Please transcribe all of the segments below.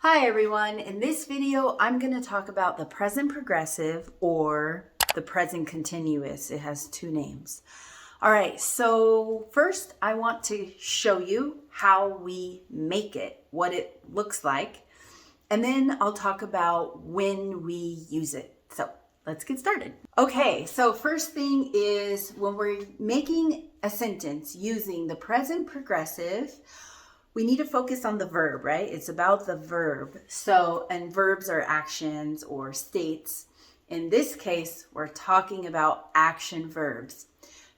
Hi everyone, in this video I'm going to talk about the present progressive or the present continuous. It has two names. Alright, so first I want to show you how we make it, what it looks like, and then I'll talk about when we use it. So let's get started. Okay, so first thing is when we're making a sentence using the present progressive, we need to focus on the verb, right? It's about the verb. So, and verbs are actions or states. In this case, we're talking about action verbs.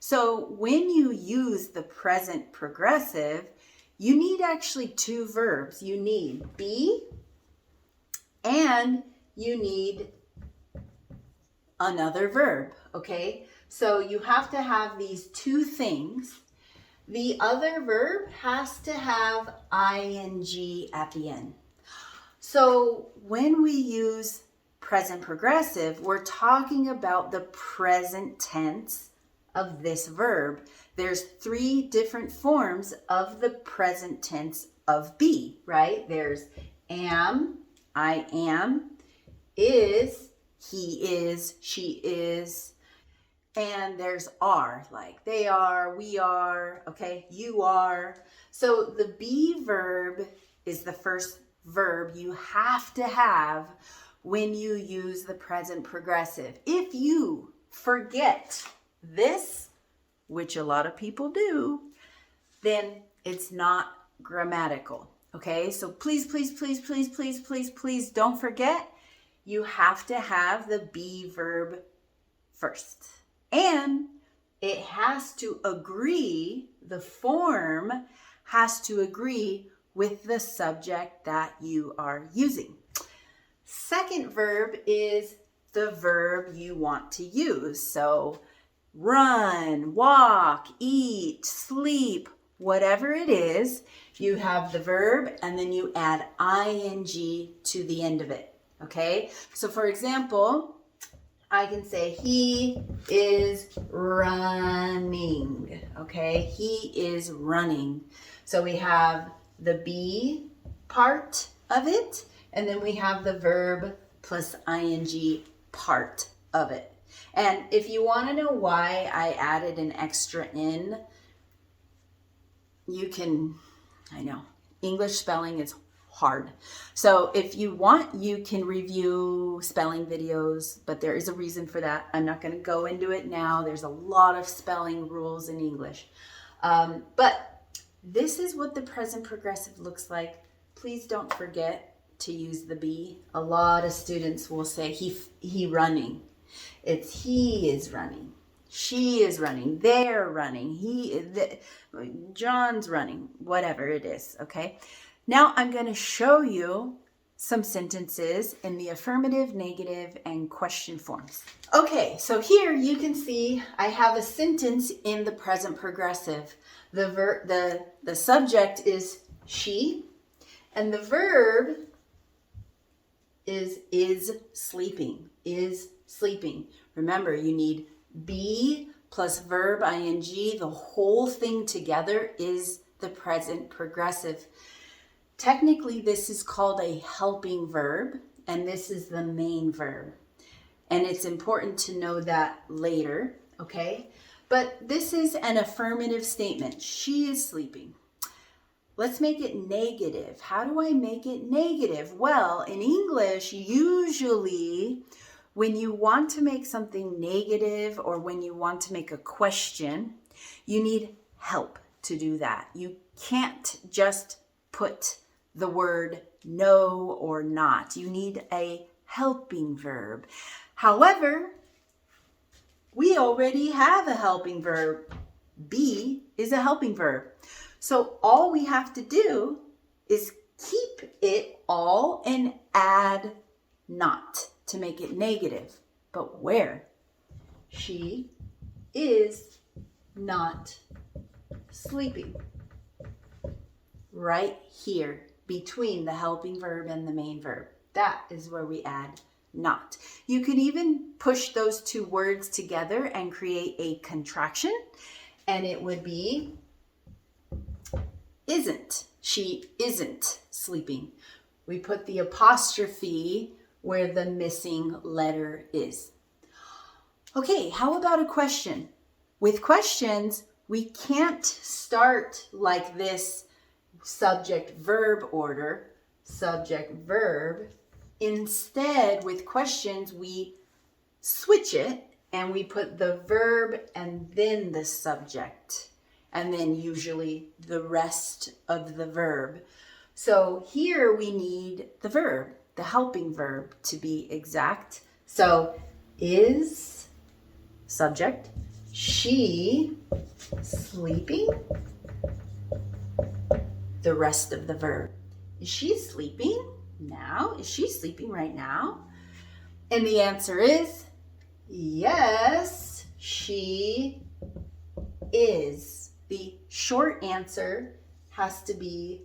So when you use the present progressive, you need actually two verbs. You need be and you need another verb, okay? So you have to have these two things. The other verb has to have ing at the end. So when we use present progressive, we're talking about the present tense of this verb. There's three different forms of the present tense of be, right? There's am, I am, is, he is, she is, and there's are, like they are, we are, okay, you are. So the be verb is the first verb you have to have when you use the present progressive. If you forget this, which a lot of people do, then it's not grammatical. Okay, so please, please, please, please, please, please, please don't forget you have to have the be verb first. And it has to agree, the form has to agree with the subject that you are using. Second verb is the verb you want to use. So run, walk, eat, sleep, whatever it is, you have the verb and then you add ing to the end of it. Okay? So for example, I can say he is running, okay? He is running. So we have the be part of it, and then we have the verb plus ing part of it. And if you want to know why I added an extra in, you can, I know, English spelling is hard. So if you want, you can review spelling videos, but there is a reason for that. I'm not going to go into it now. There's a lot of spelling rules in English. But this is what the present progressive looks like. Please don't forget to use the be. A lot of students will say he running. It's he is running. She is running. They're running. John's running. Whatever it is, okay? Now I'm going to show you some sentences in the affirmative, negative, and question forms. Okay, so here you can see I have a sentence in the present progressive. The subject is she, and the verb is sleeping, is sleeping. Remember, you need be plus verb ing. The whole thing together is the present progressive. Technically, this is called a helping verb, and this is the main verb. And it's important to know that later, okay? But this is an affirmative statement. She is sleeping. Let's make it negative. How do I make it negative? Well, in English, usually when you want to make something negative or when you want to make a question, you need help to do that. You can't just put the word no or not. You need a helping verb. However, we already have a helping verb. Be is a helping verb. So all we have to do is keep it all and add not to make it negative. But where? She is not sleeping. Right here between the helping verb and the main verb. That is where we add not. You can even push those two words together and create a contraction, and it would be isn't. She isn't sleeping. We put the apostrophe where the missing letter is. Okay, how about a question? With questions, we can't start like this subject-verb order, subject-verb. Instead, with questions, we switch it and we put the verb and then the subject, and then usually the rest of the verb. So here we need the verb, the helping verb to be exact. So is subject, she sleeping? The rest of the verb. Is she sleeping now? Is she sleeping right now? And the answer is yes, she is. The short answer has to be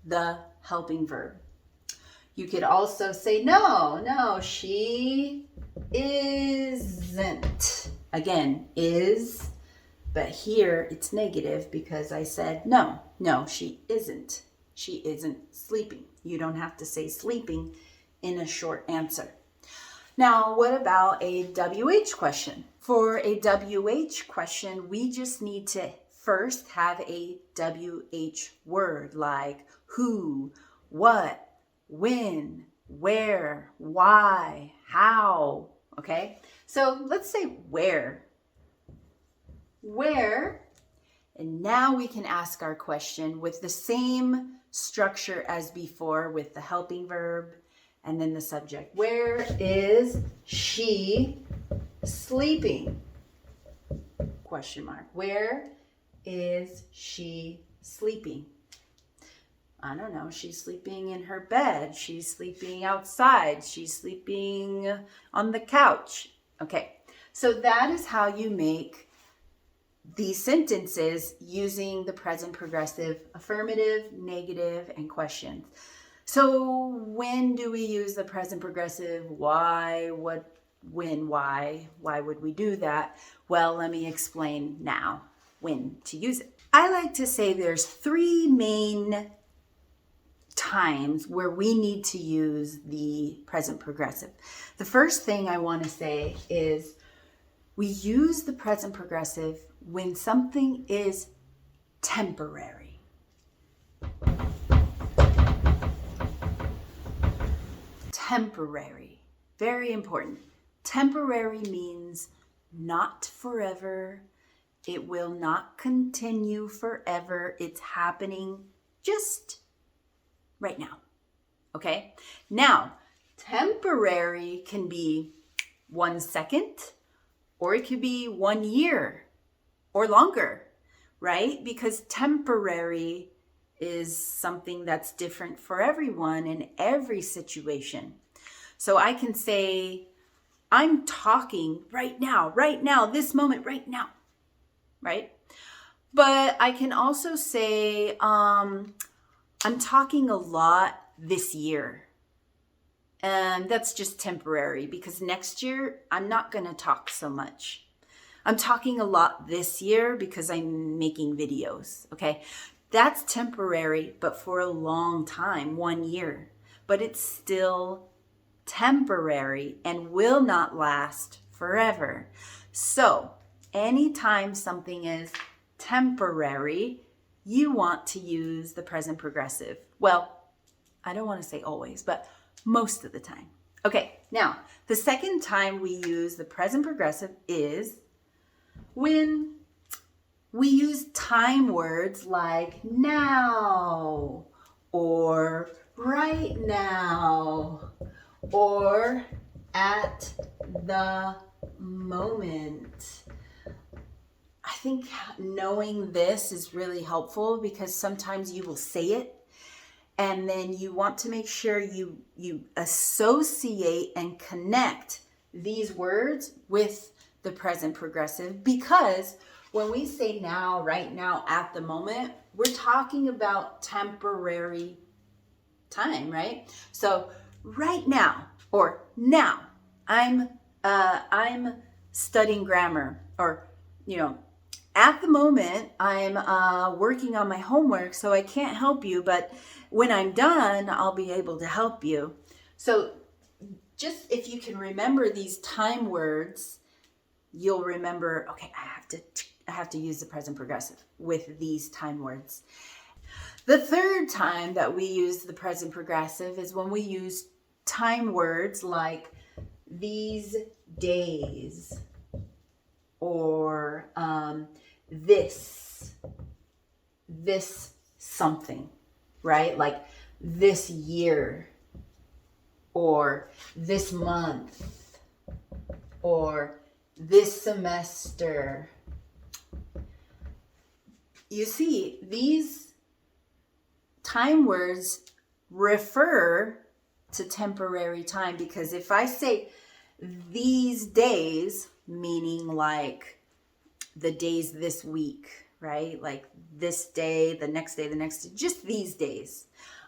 the helping verb. You could also say no, she isn't. Again, is, but here it's negative because I said no, she isn't. She isn't sleeping. You don't have to say sleeping in a short answer. Now, what about a WH question? For a WH question, we just need to first have a WH word like who, what, when, where, why, how, okay? So let's say where. Where, and now we can ask our question with the same structure as before with the helping verb and then the subject. Where is she sleeping? Question mark. Where is she sleeping? I don't know. She's sleeping in her bed. She's sleeping outside. She's sleeping on the couch. Okay. So that is how you make these sentences using the present progressive affirmative, negative, and questions. So when do we use the present progressive? Why? What? When? Why? Why would we do that? Well, let me explain now when to use it. I like to say there's three main times where we need to use the present progressive. The first thing I want to say is we use the present progressive when something is temporary. Temporary, very important. Temporary means not forever. It will not continue forever. It's happening just right now. Okay? Now, temporary can be 1 second, or it could be 1 year or longer, right? Because temporary is something that's different for everyone in every situation. So I can say, I'm talking right now, this moment, right now, right? But I can also say, I'm talking a lot this year. And that's just temporary because next year, I'm not going to talk so much. I'm talking a lot this year because I'm making videos, okay? That's temporary, but for a long time, 1 year. But it's still temporary and will not last forever. So, anytime something is temporary, you want to use the present progressive. Well, I don't want to say always, but most of the time. Okay, now, the second time we use the present progressive is when we use time words like now, or right now, or at the moment. I think knowing this is really helpful because sometimes you will say it and then you want to make sure you associate and connect these words with the present progressive, because when we say now, right now, at the moment, we're talking about temporary time, right? So right now, or now, I'm studying grammar, or At the moment, I'm working on my homework, so I can't help you, but when I'm done, I'll be able to help you. So just if you can remember these time words, you'll remember, okay, I have to use the present progressive with these time words. The third time that we use the present progressive is when we use time words like these days or this something, right? Like this year or this month or this semester. You see, these time words refer to temporary time, because if I say these days, meaning like the days this week, right? Like this day, the next day, just these days.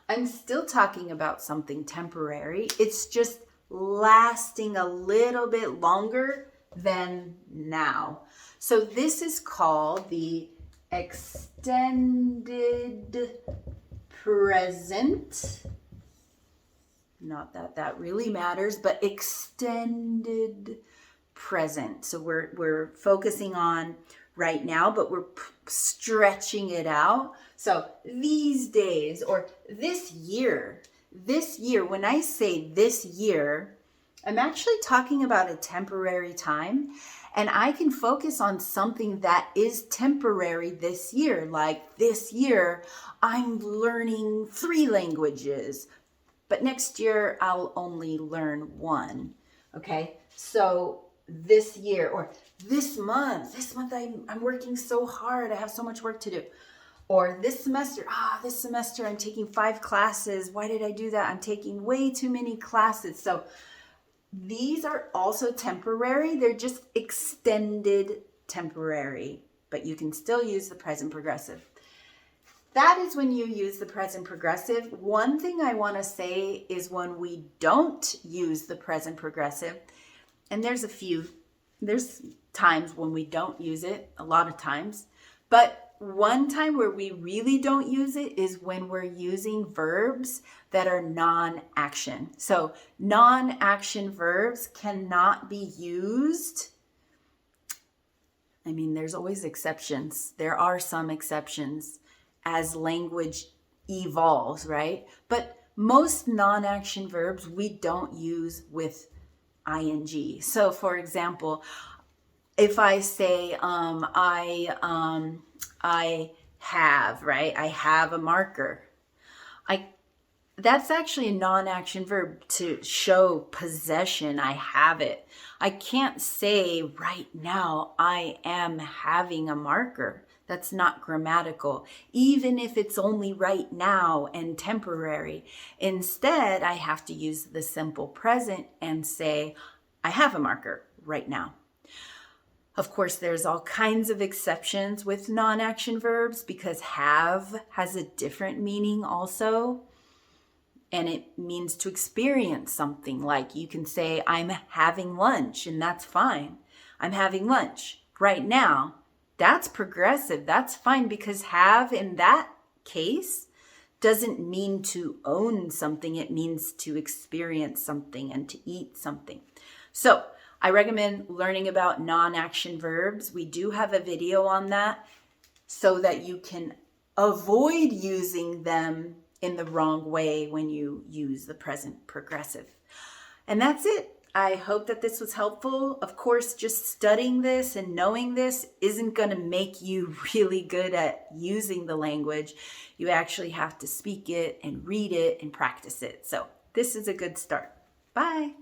I'm still talking about something temporary. It's just lasting a little bit longer than now. So this is called the extended present. Not that that really matters, but extended present. So we're focusing on right now, but we're stretching it out. So these days or this year, when I say this year, I'm actually talking about a temporary time, and I can focus on something that is temporary this year. Like this year, I'm learning 3 languages, but next year I'll only learn 1. Okay, so this year or this month I'm working so hard. I have so much work to do. Or this semester I'm taking 5 classes. Why did I do that? I'm taking way too many classes. So these are also temporary. They're just extended temporary, but you can still use the present progressive. That is when you use the present progressive. One thing I want to say is when we don't use the present progressive, and there's times when we don't use it, a lot of times, but one time where we really don't use it is when we're using verbs that are non-action. So non-action verbs cannot be used. I mean, there's always exceptions. There are some exceptions as language evolves, right? But most non-action verbs we don't use with ing. So for example, if I say I have, right? I have a marker. That's actually a non-action verb to show possession. I have it. I can't say right now I am having a marker. That's not grammatical, even if it's only right now and temporary. Instead, I have to use the simple present and say, I have a marker right now. Of course, there's all kinds of exceptions with non-action verbs because have has a different meaning also. And it means to experience something. Like you can say, I'm having lunch, and that's fine. I'm having lunch right now. That's progressive. That's fine, because have in that case doesn't mean to own something. It means to experience something and to eat something. So I recommend learning about non-action verbs. We do have a video on that so that you can avoid using them in the wrong way when you use the present progressive. And that's it. I hope that this was helpful. Of course, just studying this and knowing this isn't going to make you really good at using the language. You actually have to speak it and read it and practice it. So this is a good start. Bye.